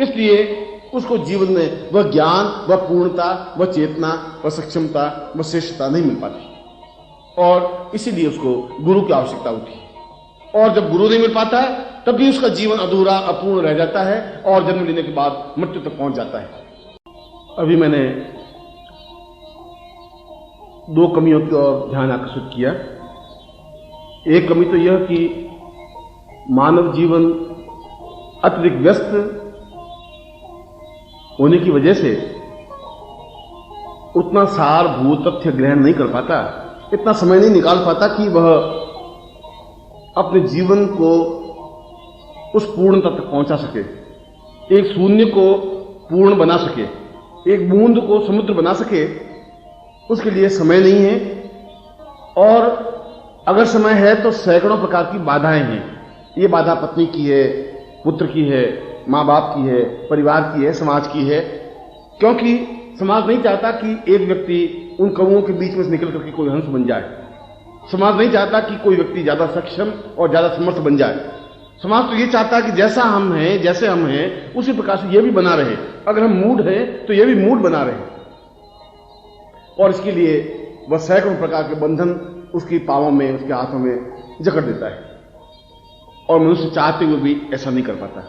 इसलिए उसको जीवन में वह ज्ञान, वह पूर्णता, वह चेतना, वह सक्षमता, वह श्रेष्ठता नहीं मिल पाती और इसीलिए उसको गुरु की आवश्यकता होती है। और जब गुरु नहीं मिल पाता है तब भी उसका जीवन अधूरा, अपूर्ण रह जाता है और जन्म लेने के बाद मृत्यु तक पहुंच जाता है। अभी मैंने दो कमियों की ओर ध्यान आकर्षित किया। एक कमी तो यह कि मानव जीवन अत्यधिक व्यस्त होने की वजह से उतना सारभूत तथ्य ग्रहण नहीं कर पाता, इतना समय नहीं निकाल पाता कि वह अपने जीवन को उस पूर्णता तक पहुंचा सके, एक शून्य को पूर्ण बना सके, एक बूंद को समुद्र बना सके। उसके लिए समय नहीं है और अगर समय है तो सैकड़ों प्रकार की बाधाएं हैं। ये बाधा पत्नी की है, पुत्र की है, माँ बाप की है, परिवार की है, समाज की है, क्योंकि समाज नहीं चाहता कि एक व्यक्ति उन कौओं के बीच में से निकल करके कोई हंस बन जाए। समाज नहीं चाहता कि कोई व्यक्ति ज्यादा सक्षम और ज्यादा समर्थ बन जाए। समाज तो ये चाहता है कि जैसा हम हैं, जैसे हम हैं, उसी प्रकार से ये भी बना रहे। अगर हम मूड हैं तो ये भी मूड बना रहे और इसके लिए वह सैकड़ों प्रकार के बंधन उसकी पांवों में, उसके हाथों में जकड़ देता है और मनुष्य चाहते हुए भी ऐसा नहीं कर पाता।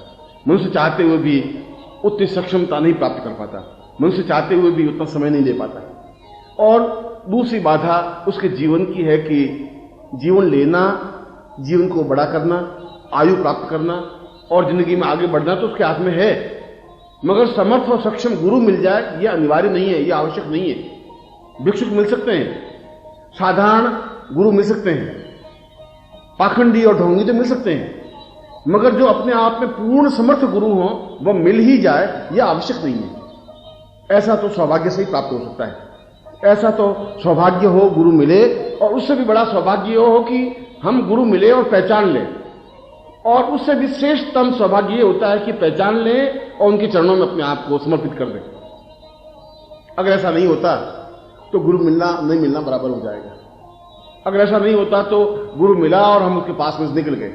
मनुष्य चाहते हुए भी उतनी सक्षमता नहीं प्राप्त कर पाता। मनुष्य चाहते हुए भी उतना समय नहीं दे पाता। और दूसरी बाधा उसके जीवन की है कि जीवन लेना, जीवन को बड़ा करना, आयु प्राप्त करना और जिंदगी में आगे बढ़ना तो उसके हाथ में है, मगर समर्थ और सक्षम गुरु मिल जाए यह अनिवार्य नहीं है, यह आवश्यक नहीं है। भिक्षुक मिल सकते हैं, साधारण गुरु मिल सकते हैं, पाखंडी और ढोंगी तो मिल सकते हैं, मगर जो अपने आप में पूर्ण समर्थ गुरु हो वह मिल ही जाए यह आवश्यक नहीं है। ऐसा तो सौभाग्य से ही प्राप्त हो सकता है। ऐसा तो सौभाग्य हो गुरु मिले, और उससे भी बड़ा सौभाग्य हो कि हम गुरु मिले और पहचान लें, और उससे भी श्रेष्ठतम सौभाग्य ये होता है कि पहचान लें और उनके चरणों में अपने आप को समर्पित कर दें। अगर ऐसा नहीं होता तो गुरु मिलना नहीं मिलना बराबर हो जाएगा। अगर ऐसा नहीं होता तो गुरु मिला और हम उसके पास में से निकल गए,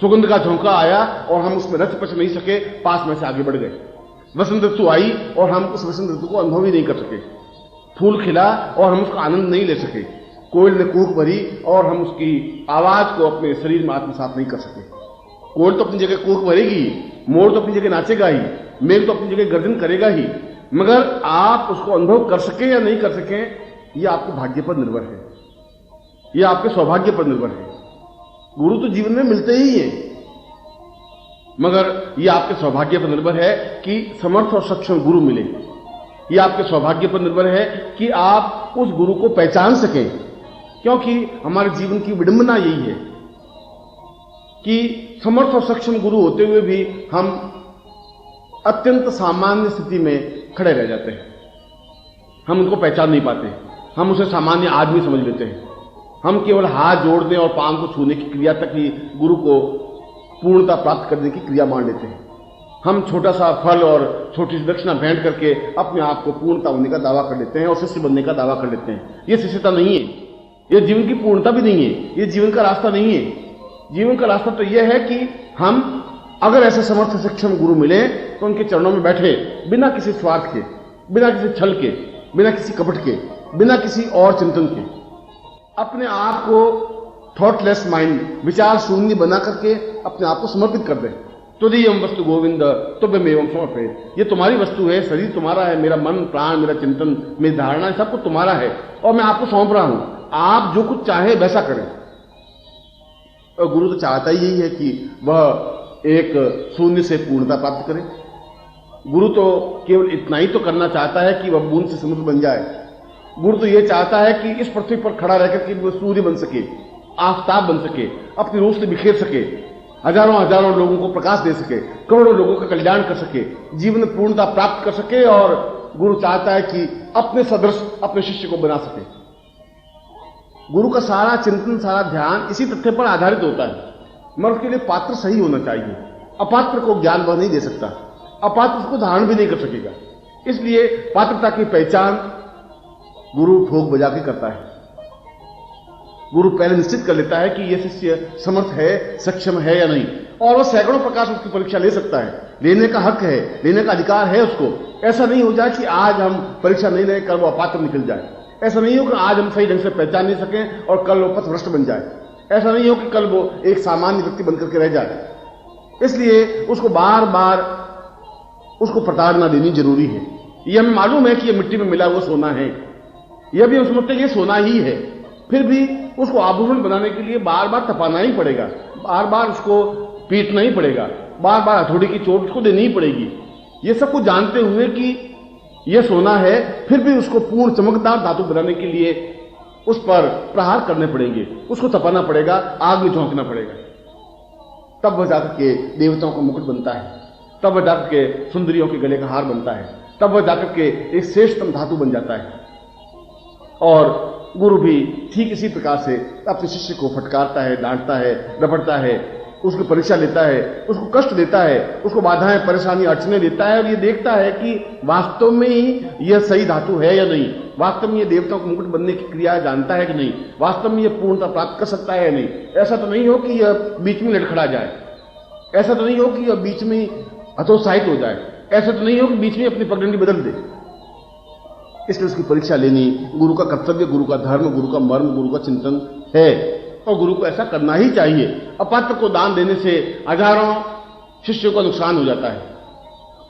सुगंध का झोंका आया और हम उसमें रच पच नहीं सके, पास में से आगे बढ़ गए। वसंत ऋतु आई और हम उस वसंत ऋतु को अनुभव ही नहीं कर सके। फूल खिला और हम उसका आनंद नहीं ले सके। कोयल ने कूक भरी और हम उसकी आवाज को अपने शरीर में आत्मसात नहीं कर सके। कोयल तो अपनी जगह कूक भरेगी, मोर तो अपनी जगह नाचेगा ही, मेघ तो अपनी जगह गर्जन करेगा ही, मगर आप उसको अनुभव कर सके या नहीं कर सके यह आपके भाग्य पर निर्भर है, यह आपके सौभाग्य पर निर्भर है। गुरु तो जीवन में मिलते ही हैं, मगर यह आपके सौभाग्य पर निर्भर है कि समर्थ और सक्षम गुरु मिले। यह आपके सौभाग्य पर निर्भर है कि आप उस गुरु को पहचान सकें, क्योंकि हमारे जीवन की विडंबना यही है कि समर्थ और सक्षम गुरु होते हुए भी हम अत्यंत सामान्य स्थिति में खड़े रह जाते हैं। हम उनको पहचान नहीं पाते, हम उसे सामान्य आदमी समझ लेते हैं। हम केवल हाथ जोड़ने और पांव को छूने की क्रिया तक ही गुरु को पूर्णता प्राप्त करने की क्रिया मान लेते हैं। हम छोटा सा फल और छोटी सी दक्षिणा भेंट करके अपने आप को पूर्णता होने का दावा कर लेते हैं और शिष्य बनने का दावा कर लेते हैं। यह शिष्यता नहीं है, यह जीवन की पूर्णता भी नहीं है, यह जीवन का रास्ता नहीं है। जीवन का रास्ता तो यह है कि हम अगर ऐसे समर्थ सक्षम गुरु मिले तो उनके चरणों में बैठे, बिना किसी स्वार्थ के, बिना किसी छल के, बिना किसी कपट के, बिना किसी और चिंतन के, अपने आप को थॉटलेस माइंड, विचार शून्य बना करके अपने आप को समर्पित कर दें। त्वदीयम वस्तु गोविंद तुभ्यमेवं समर्पयेत्। ये तुम्हारी वस्तु है, शरीर तुम्हारा है, मेरा मन, प्राण, मेरा चिंतन, मेरी धारणा, सब कुछ तुम्हारा है और मैं आपको सौंप रहा हूं। आप जो कुछ चाहे वैसा करें। और गुरु तो चाहता ही यही है कि वह एक शून्य से पूर्णता प्राप्त करे। गुरु तो केवल इतना ही तो करना चाहता है कि वह बूंद से समुद्र बन जाए। गुरु तो यह चाहता है कि इस पृथ्वी पर खड़ा रहकर के वह सूर्य बन सके, आफताब बन सके, अपनी रोशनी बिखेर सके, हजारों हजारों लोगों को प्रकाश दे सके, करोड़ों लोगों का कल्याण कर सके, जीवन में पूर्णता प्राप्त कर सके। और गुरु चाहता है कि अपने सदृश अपने शिष्य को बना सके। गुरु का सारा चिंतन, सारा ध्यान इसी तथ्य पर आधारित होता है। मगर उसके लिए पात्र सही होना चाहिए। अपात्र को ज्ञान वह नहीं दे सकता, अपात्र उसको धारण भी नहीं कर सकेगा। इसलिए पात्रता की पहचान गुरु ठोक बजा के करता है। गुरु पहले निश्चित कर लेता है कि यह शिष्य समर्थ है, सक्षम है या नहीं। और वो सैकड़ों प्रकार से उसकी परीक्षा ले सकता है, लेने का हक है, लेने का अधिकार है उसको। ऐसा नहीं हो जाए कि आज हम परीक्षा नहीं लें, कल वो अपात्र निकल जाए। ऐसा नहीं हो कि आज हम सही ढंग से पहचान नहीं सकें और कल वो पथभ्रष्ट बन जाए। ऐसा नहीं हो कि कल वो एक सामान्य व्यक्ति बनकर के रह जाए। इसलिए उसको बार बार उसको प्रताड़ना देनी जरूरी है। ये हमें मालूम है कि ये मिट्टी में मिला हुआ सोना है, यह भी हम समझते हैं ये सोना ही है, फिर भी उसको आभूषण बनाने के लिए बार बार तपाना ही पड़ेगा, बार बार उसको पीटना ही पड़ेगा, बार बार हथौड़ी की चोट उसको देनी ही पड़ेगी। ये सब कुछ जानते हुए कि यह सोना है, फिर भी उसको पूर्ण चमकदार धातु बनाने के लिए उस पर प्रहार करने पड़ेंगे, उसको तपाना पड़ेगा, आग में झोंकना पड़ेगा। तब वह जाकर के देवताओं का मुकुट बनता है, तब वह जाकर के सुंदरियों के गले का हार बनता है, तब वह जाकर के एक श्रेष्ठतम धातु बन जाता है। और गुरु भी ठीक इसी प्रकार से अपने शिष्य को फटकारता है, डांटता है, रपटता है, उसकी परीक्षा लेता है, उसको कष्ट देता है, उसको बाधाएं, परेशानी, अड़चने देता है और ये देखता है कि वास्तव में ही यह सही धातु है या नहीं, वास्तव में ये देवताओं को मुकुट बनने की क्रिया जानता है कि नहीं, वास्तव में यह पूर्णता प्राप्त कर सकता है या नहीं। ऐसा तो नहीं हो कि यह बीच में लड़खड़ा जाए, ऐसा तो नहीं हो कि यह बीच में हतोत्साहित हो जाए, ऐसा तो नहीं हो कि बीच में अपनी पगडंडी बदल दे। इसलिए उसकी परीक्षा लेनी गुरु का कर्तव्य, गुरु का धर्म, गुरु का मर्म, गुरु का चिंतन है और गुरु को ऐसा करना ही चाहिए। अपात्र को दान देने से हजारों शिष्यों का नुकसान हो जाता है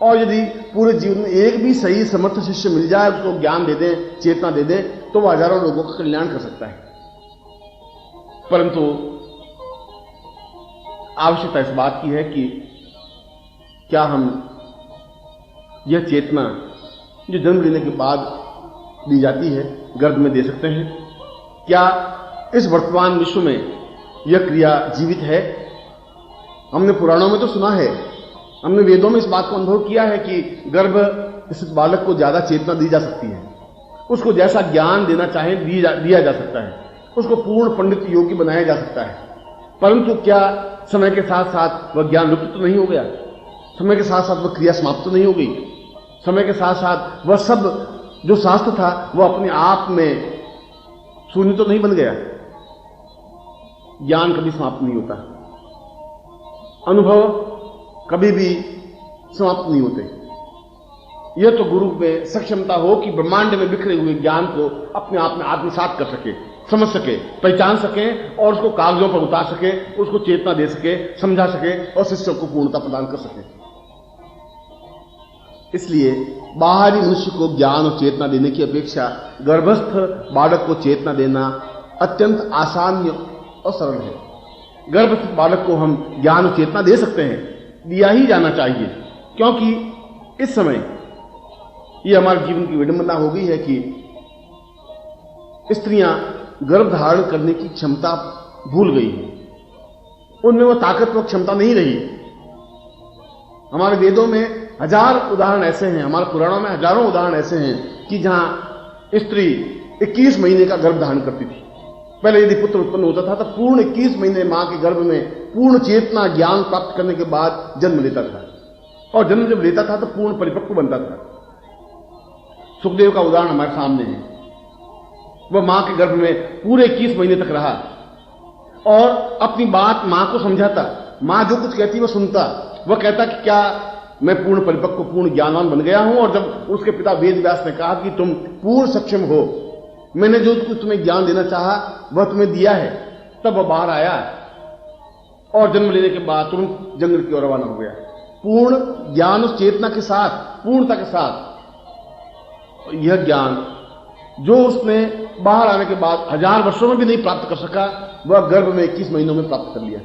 और यदि पूरे जीवन में एक भी सही समर्थ शिष्य मिल जाए, उसको ज्ञान दे दे, चेतना दे दे, तो वह हजारों लोगों का कल्याण कर सकता है। परंतु आवश्यकता इस बात की है कि क्या हम यह चेतना जो जन्म लेने के बाद दी जाती है गर्भ में दे सकते हैं? क्या इस वर्तमान विश्व में यह क्रिया जीवित है? हमने पुराणों में तो सुना है, हमने वेदों में इस बात को अनुभव किया है कि गर्भ स्थित बालक को ज्यादा चेतना दी जा सकती है, उसको जैसा ज्ञान देना चाहे दिया जा सकता है, उसको पूर्ण पंडित योगी बनाया जा सकता है। परंतु क्या समय के साथ साथ वह ज्ञान लुप्त तो नहीं हो गया? समय के साथ साथ वह क्रिया समाप्त तो नहीं हो गई? समय के साथ साथ वह सब जो शास्त्र था वह अपने आप में शून्य तो नहीं बन गया? ज्ञान कभी समाप्त नहीं होता, अनुभव कभी भी समाप्त नहीं होते। यह तो गुरु में सक्षमता हो कि ब्रह्मांड में बिखरे हुए ज्ञान को अपने आप में आत्मसात कर सके, समझ सके, पहचान सके और उसको कागजों पर उतार सके, उसको चेतना दे सके, समझा सके और शिष्यों को पूर्णता प्रदान कर सके। इसलिए बाहरी मनुष्य को ज्ञान और चेतना देने की अपेक्षा गर्भस्थ बालक को चेतना देना अत्यंत आसान और सरल है। गर्भस्थ बालक को हम ज्ञान और चेतना दे सकते हैं, दिया ही जाना चाहिए, क्योंकि इस समय यह हमारे जीवन की विडंबना हो गई है कि स्त्रियां गर्भ धारण करने की क्षमता भूल गई है, उनमें वह ताकत व क्षमता नहीं रही। हमारे वेदों में हजार उदाहरण ऐसे हैं, हमारे पुराणों में हजारों उदाहरण ऐसे हैं कि जहां स्त्री 21 महीने का गर्भ धारण करती थी। पहले यदि पुत्र उत्पन्न होता था तो पूर्ण 21 महीने मां के गर्भ में पूर्ण चेतना ज्ञान प्राप्त करने के बाद जन्म लेता था, और जन्म जब लेता था तो पूर्ण परिपक्व बनता था। सुखदेव का उदाहरण हमारे सामने है। वह मां के गर्भ में पूरे 21 महीने तक रहा और अपनी बात मां को समझाता, मां जो कुछ कहती वह सुनता। वह कहता कि क्या मैं पूर्ण परिपक्व, पूर्ण ज्ञानवान बन गया हूं? और जब उसके पिता वेद व्यास ने कहा कि तुम पूर्ण सक्षम हो, मैंने जो कुछ तुम्हें ज्ञान देना चाहा वह तुम्हें दिया है, तब वह बाहर आया और जन्म लेने के बाद तुरंत जंगल की ओर रवाना हो गया, पूर्ण ज्ञान और चेतना के साथ, पूर्णता के साथ। यह ज्ञान जो उसने बाहर आने के बाद 1000 वर्षों में भी नहीं प्राप्त कर सका, वह गर्भ में 21 महीनों में प्राप्त कर लिया।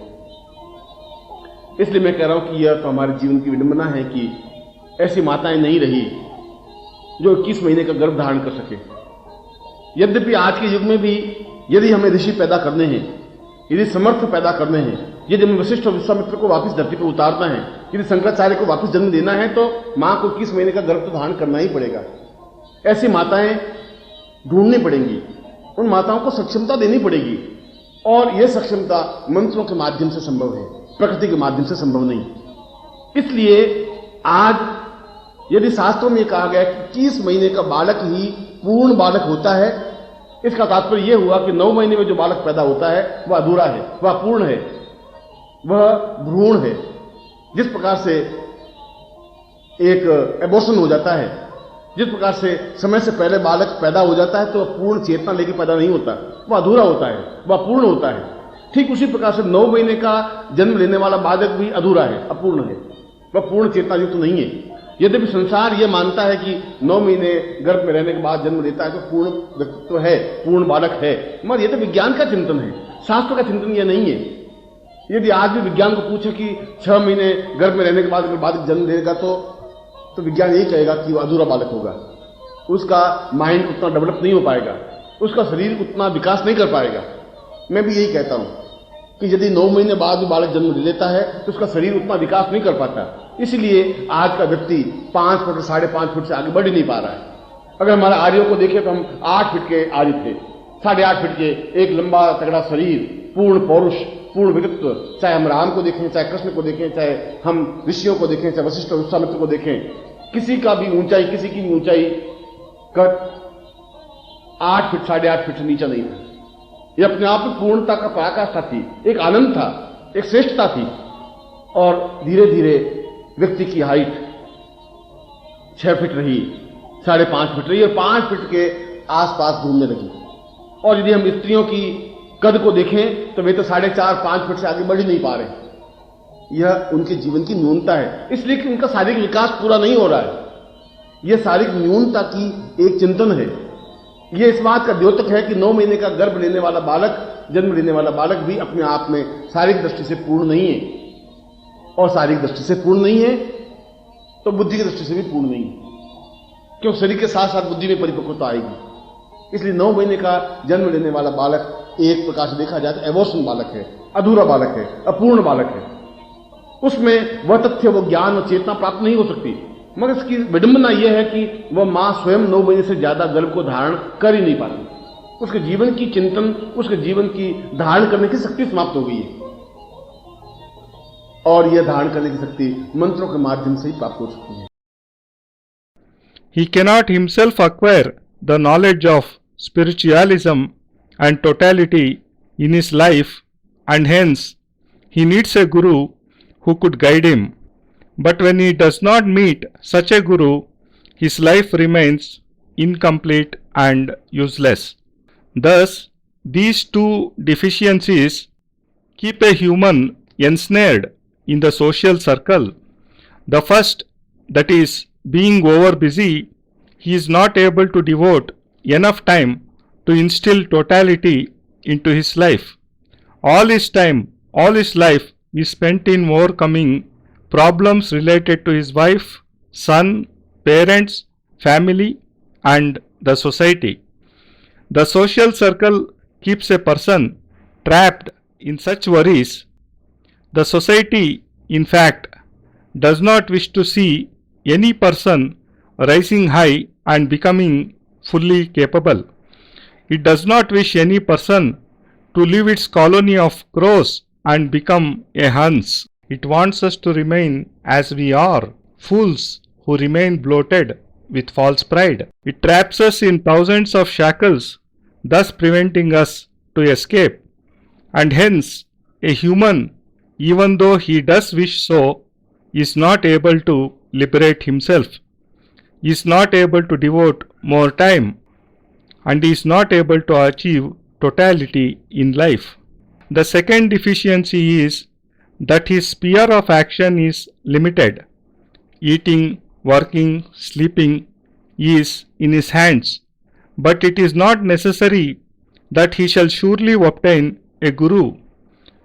इसलिए मैं कह रहा हूं कि यह तो हमारे जीवन की विडंबना है कि ऐसी माताएं नहीं रही जो 21 महीने का गर्भ धारण कर सके। यद्यपि आज के युग में भी यदि हमें ऋषि पैदा करने हैं, यदि समर्थ पैदा करने हैं, यदि हमें वशिष्ठ और विश्वामित्र को वापस धरती पर उतारना है, यदि शंकराचार्य को वापस जन्म देना है, तो मां को 21 महीने का गर्भ तो धारण करना ही पड़ेगा। ऐसी माताएं ढूंढनी पड़ेंगी, उन माताओं को सक्षमता देनी पड़ेगी, और यह सक्षमता मंत्रों के माध्यम से संभव है, प्रकृति के माध्यम से संभव नहीं। इसलिए आज यदि शास्त्रों में कहा गया कि 21 महीने का बालक ही पूर्ण बालक होता है, इसका तात्पर्य यह हुआ कि 9 महीने में जो बालक पैदा होता है वह अधूरा है, वह पूर्ण है। वह भ्रूण है। जिस प्रकार से एक एबॉर्शन हो जाता है, जिस प्रकार से समय से पहले बालक पैदा हो जाता है तो वह पूर्ण चेतना लेके पैदा नहीं होता, वह अधूरा होता है, वह अपूर्ण होता है। ठीक उसी प्रकार से 9 महीने का जन्म लेने वाला बालक भी अधूरा है, अपूर्ण है, वह पूर्ण चेतना युक्त नहीं है। यद्यपि संसार यह मानता है कि 9 महीने गर्भ में रहने के बाद जन्म लेता है तो पूर्ण व्यक्तित्व है, पूर्ण बालक है, मगर यह तो विज्ञान का चिंतन है, शास्त्र का चिंतन यह नहीं है। यदि आज भी विज्ञान को पूछे कि 6 महीने गर्भ में रहने के बाद अगर बालक जन्म लेगा तो विज्ञान यही कहेगा कि वह अधूरा बालक होगा, उसका माइंड उतना डेवलप नहीं हो पाएगा, उसका शरीर उतना विकास नहीं कर पाएगा। मैं भी यही कहता हूं कि यदि 9 महीने बाद भी बालक जन्म ले लेता है तो उसका शरीर उतना विकास नहीं कर पाता। इसलिए आज का व्यक्ति 5 फुट 5.5 फुट से आगे बढ़ ही नहीं पा रहा है। अगर हमारे आर्यों को देखें तो हम 8 फीट के आर्य थे, 8.5 फीट के, एक लंबा तगड़ा शरीर, पूर्ण पौरुष, पूर्ण व्यक्तित्व। चाहे हम राम को देखें, चाहे कृष्ण को देखें, चाहे हम ऋषियों को देखें, चाहे वशिष्ठ और विश्वामित्र को देखें, किसी का भी ऊंचाई, किसी की भी ऊंचाई कट 8 फीट 8.5 फीट से नीचे नहीं था। यह अपने आप में पूर्णता का पराकाष्ठा थी, एक आनंद था, एक श्रेष्ठता थी। और धीरे धीरे व्यक्ति की हाइट 6 फीट रही, 5.5 फीट रही और 5 फीट के आसपास घूमने लगी। और यदि हम स्त्रियों की कद को देखें तो वे तो 4.5-5 फीट से आगे बढ़ ही नहीं पा रहे। यह उनके जीवन की न्यूनता है, इसलिए कि उनका शारीरिक विकास पूरा नहीं हो रहा है। यह शारीरिक न्यूनता की एक चिंतन है। यह इस बात का द्योतक है कि 9 महीने का गर्भ लेने वाला बालक, जन्म लेने वाला बालक भी अपने आप में शारीरिक दृष्टि से पूर्ण नहीं है, और शारीरिक दृष्टि से पूर्ण नहीं है तो बुद्धि की दृष्टि से भी पूर्ण नहीं है, क्योंकि शरीर के साथ साथ बुद्धि में परिपक्वता आएगी। इसलिए 9 महीने का जन्म लेने वाला बालक एक प्रकार से देखा जाए तो एबॉर्शन बालक है, अधूरा बालक है, अपूर्ण बालक है। उसमें वह तथ्य, वो ज्ञान और चेतना प्राप्त नहीं हो सकती। मगर इसकी विडंबना यह है कि वह मां स्वयं 9 महीने से ज्यादा गर्भ को धारण कर ही नहीं पाती। उसके जीवन की चिंतन, उसके जीवन की धारण करने की शक्ति समाप्त हो गई है, और यह धारण करने की शक्ति मंत्रों के माध्यम से ही प्राप्त हो सकती है। He cannot himself acquire the knowledge of spiritualism and totality in his life, and hence he needs a guru who could guide him. But when he does not meet such a guru, his life remains incomplete and useless. Thus, these two deficiencies keep a human ensnared in the social circle. The first, that is, being over busy, he is not able to devote enough time to instill totality into his life. All his time, all his life is spent in overcoming problems related to his wife, son, parents, family, and the society. The social circle keeps a person trapped in such worries. The society, in fact, does not wish to see any person rising high and becoming fully capable. It does not wish any person to leave its colony of crows and become a Hans. It wants us to remain as we are, fools who remain bloated with false pride. It traps us in thousands of shackles, thus preventing us to escape. And hence, a human, even though he does wish so, is not able to liberate himself, is not able to devote more time, and is not able to achieve totality in life. The second deficiency is that his sphere of action is limited. Eating, working, sleeping is in his hands, but it is not necessary that he shall surely obtain a guru.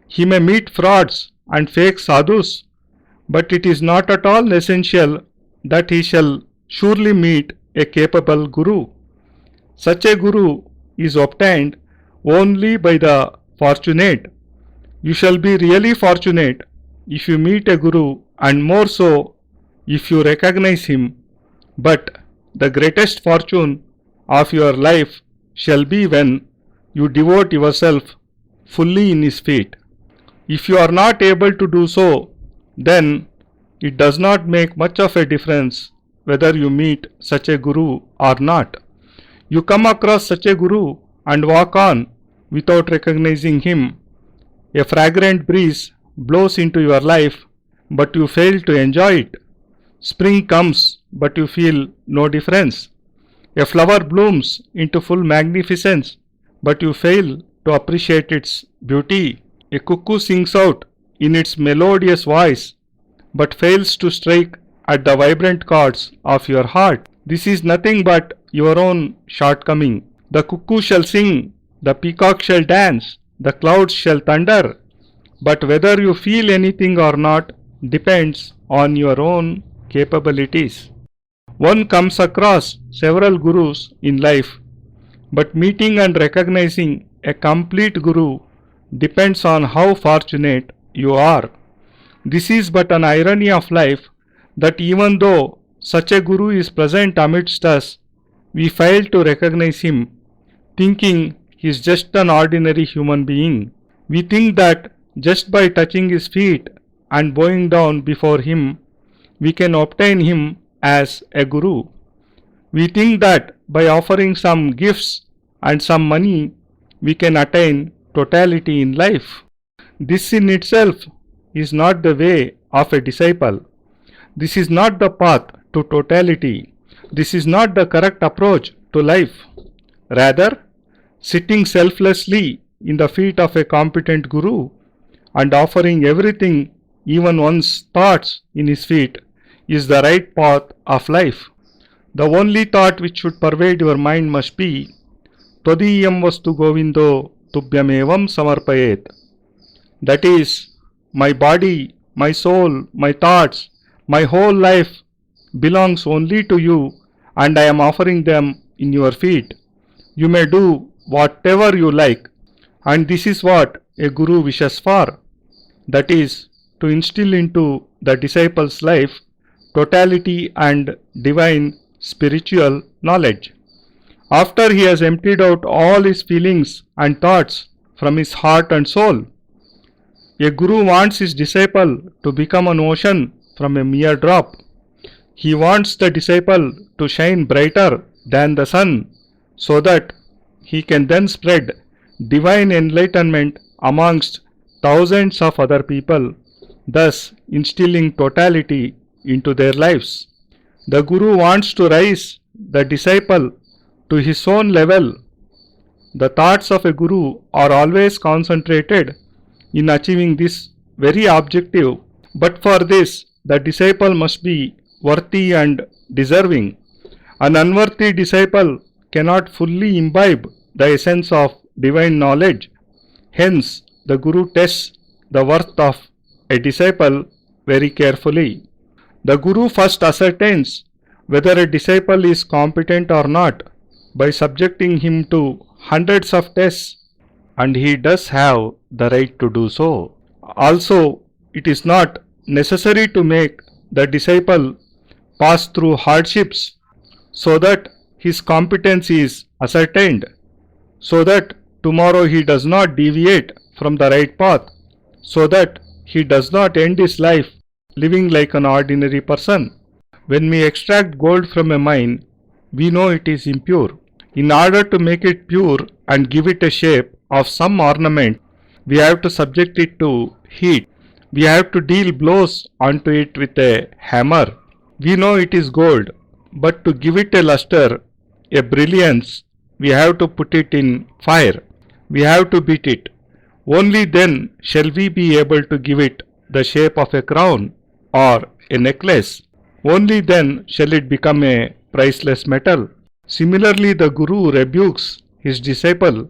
He may meet frauds and fake sadhus, but it is not at all essential that he shall surely meet a capable guru. Such a guru is obtained only by the fortunate. You shall be really fortunate if you meet a guru, and more so if you recognize him. But the greatest fortune of your life shall be when you devote yourself fully in his feet. If you are not able to do so, then it does not make much of a difference whether you meet such a guru or not. You come across such a guru and walk on without recognizing him. A fragrant breeze blows into your life, but you fail to enjoy it. Spring comes, but you feel no difference. A flower blooms into full magnificence, but you fail to appreciate its beauty. A cuckoo sings out in its melodious voice, but fails to strike at the vibrant chords of your heart. This is nothing but your own shortcoming. The cuckoo shall sing, the peacock shall dance, the clouds shall thunder, but whether you feel anything or not depends on your own capabilities. One comes across several gurus in life, but meeting and recognizing a complete guru depends on how fortunate you are. This is but an irony of life that even though such a guru is present amidst us, we fail to recognize him, thinking he is just an ordinary human being. We think that just by touching his feet and bowing down before him, we can obtain him as a guru. We think that by offering some gifts and some money, we can attain totality in life. This in itself is not the way of a disciple. This is not the path to totality. This is not the correct approach to life. Rather, sitting selflessly in the feet of a competent guru and offering everything, even one's thoughts, in his feet is the right path of life. The only thought which should pervade your mind must be Twadeeyam Vastu Tubyamevam Samarpayeth. That is, my body, my soul, my thoughts, my whole life belongs only to you, and I am offering them in your feet. You may do whatever you like, and this is what a guru wishes for. That is, to instill into the disciple's life totality and divine spiritual knowledge. After he has emptied out all his feelings and thoughts from his heart and soul, a guru wants his disciple to become an ocean from a mere drop. He wants the disciple to shine brighter than the sun, so that he can then spread divine enlightenment amongst thousands of other people, thus instilling totality into their lives. The guru wants to raise the disciple to his own level. The thoughts of a guru are always concentrated in achieving this very objective, but for this the disciple must be worthy and deserving. An unworthy disciple cannot fully imbibe the essence of divine knowledge. Hence, the guru tests the worth of a disciple very carefully. The guru first ascertains whether a disciple is competent or not by subjecting him to hundreds of tests, and he does have the right to do so. Also, it is not necessary to make the disciple pass through hardships so that his competence is ascertained, so that tomorrow he does not deviate from the right path, so that he does not end his life living like an ordinary person. When we extract gold from a mine, we know it is impure. In order to make it pure and give it a shape of some ornament, we have to subject it to heat. We have to deal blows onto it with a hammer. We know it is gold, but to give it a luster, a brilliance, we have to put it in fire. We have to beat it. Only then shall we be able to give it the shape of a crown or a necklace. Only then shall it become a priceless metal. Similarly, the guru rebukes his disciple,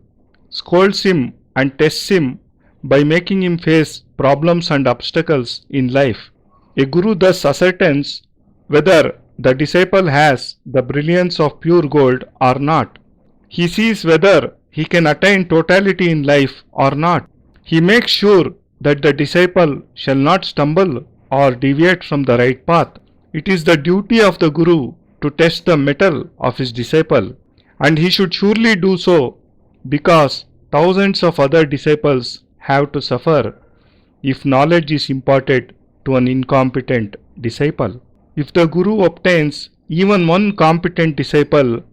scolds him and tests him by making him face problems and obstacles in life. A guru thus ascertains whether the disciple has the brilliance of pure gold or not. He sees whether he can attain totality in life or not. He makes sure that the disciple shall not stumble or deviate from the right path. It is the duty of the guru to test the mettle of his disciple, and he should surely do so, because thousands of other disciples have to suffer if knowledge is imparted to an incompetent disciple. If the guru obtains even one competent disciple,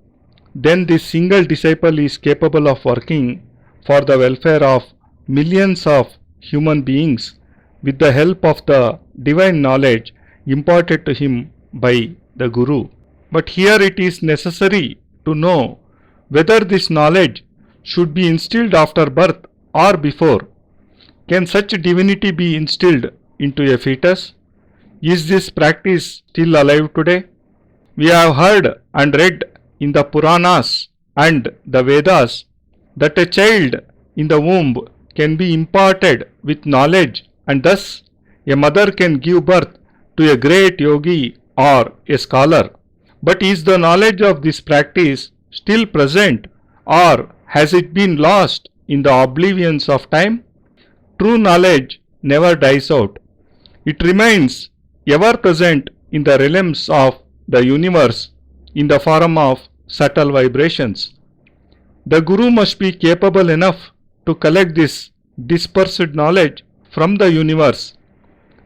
then this single disciple is capable of working for the welfare of millions of human beings with the help of the divine knowledge imparted to him by the Guru. But here it is necessary to know whether this knowledge should be instilled after birth or before. Can such divinity be instilled into a fetus? Is this practice still alive today? We have heard and read in the Puranas and the Vedas that a child in the womb can be imparted with knowledge, and thus a mother can give birth to a great yogi or a scholar. But is the knowledge of this practice still present, or has it been lost in the oblivions of time? True knowledge never dies out. It remains ever present in the realms of the universe in the form of subtle vibrations. The Guru must be capable enough to collect this dispersed knowledge from the universe.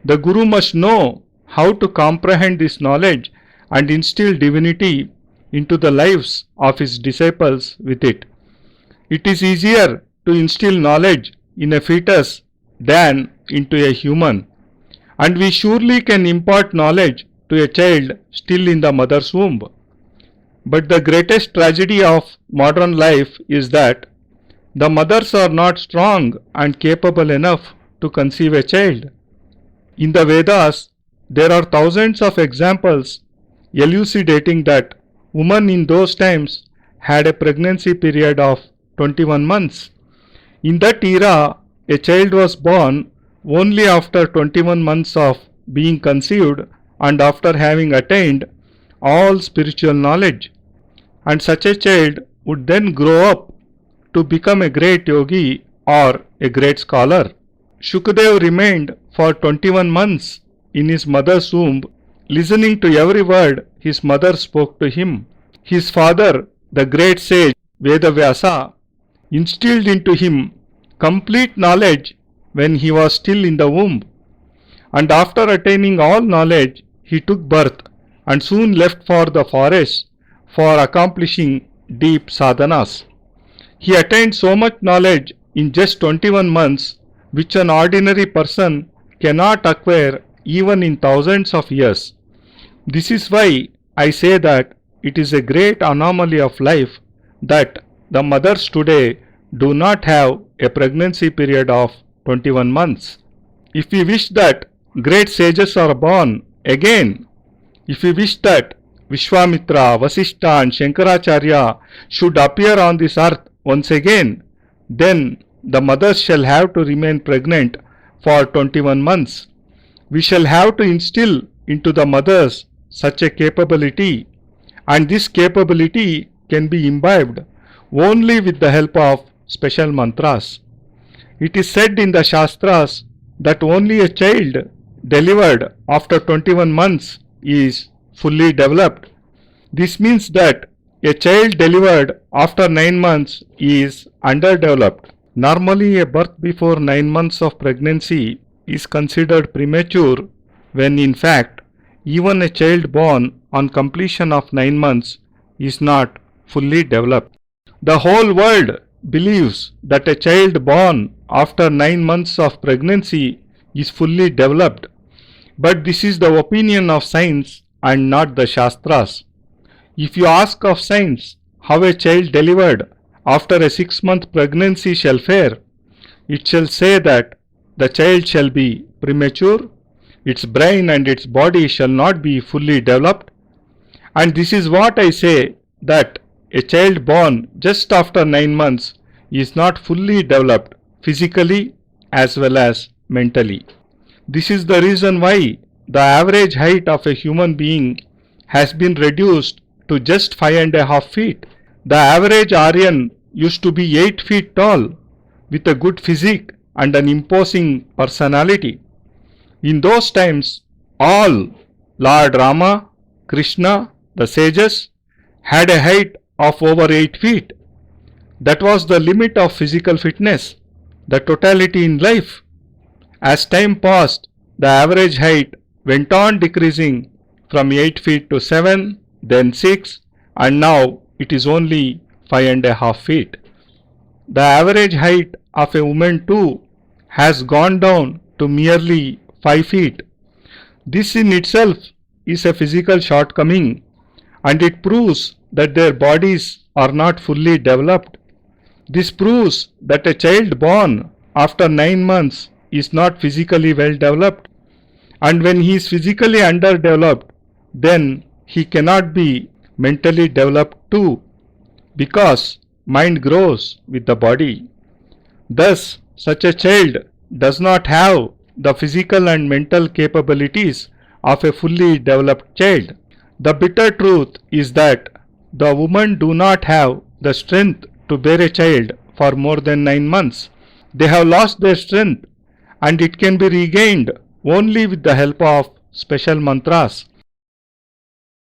The Guru must know how to comprehend this knowledge and instill divinity into the lives of his disciples with it. It is easier to instill knowledge in a fetus than into a human, and we surely can impart knowledge to a child still in the mother's womb. But the greatest tragedy of modern life is that the mothers are not strong and capable enough to conceive a child. In the Vedas, there are thousands of examples elucidating that women in those times had a pregnancy period of 21 months. In that era, a child was born only after 21 months of being conceived and after having attained all spiritual knowledge. And such a child would then grow up to become a great yogi or a great scholar. Shukadev remained for 21 months in his mother's womb, listening to every word his mother spoke to him. His father, the great sage Vedavyasa, instilled into him complete knowledge when he was still in the womb. And after attaining all knowledge, he took birth and soon left for the forest for accomplishing deep sadhanas. He attained so much knowledge in just 21 months, which an ordinary person cannot acquire even in thousands of years. This is why I say that it is a great anomaly of life that the mothers today do not have a pregnancy period of 21 months. If we wish that great sages are born again, if we wish that Vishwamitra, Vasishtha and Shankaracharya should appear on this earth once again, then the mothers shall have to remain pregnant for 21 months. We shall have to instill into the mothers such a capability, and this capability can be imbibed only with the help of special mantras. It is said in the Shastras that only a child delivered after 21 months is fully developed. This means that a child delivered after 9 months is underdeveloped. Normally, a birth before 9 months of pregnancy is considered premature, when in fact, even a child born on completion of 9 months is not fully developed. The whole world believes that a child born after 9 months of pregnancy is fully developed, but this is the opinion of science and not the Shastras. If you ask of science how a child delivered after a 6-month pregnancy shall fare, it shall say that the child shall be premature, its brain and its body shall not be fully developed. And this is what I say, that a child born just after 9 months is not fully developed physically as well as mentally. This is the reason why the average height of a human being has been reduced to just 5.5 feet. The average Aryan used to be 8 feet tall with a good physique and an imposing personality. In those times, all Lord Rama, Krishna, the sages had a height of over 8 feet. That was the limit of physical fitness, the totality in life. As time passed, the average height went on decreasing from 8 feet to 7, then 6, and now it is only 5.5 feet. The average height of a woman too has gone down to merely 5 feet. This in itself is a physical shortcoming, and it proves that their bodies are not fully developed. This proves that a child born after 9 months is not physically well developed, and when he is physically underdeveloped, then he cannot be mentally developed too, because mind grows with the body. Thus, such a child does not have the physical and mental capabilities of a fully developed child. The bitter truth is that the women do not have the strength to bear a child for more than 9 months. They have lost their strength, and it can be regained only with the help of special mantras.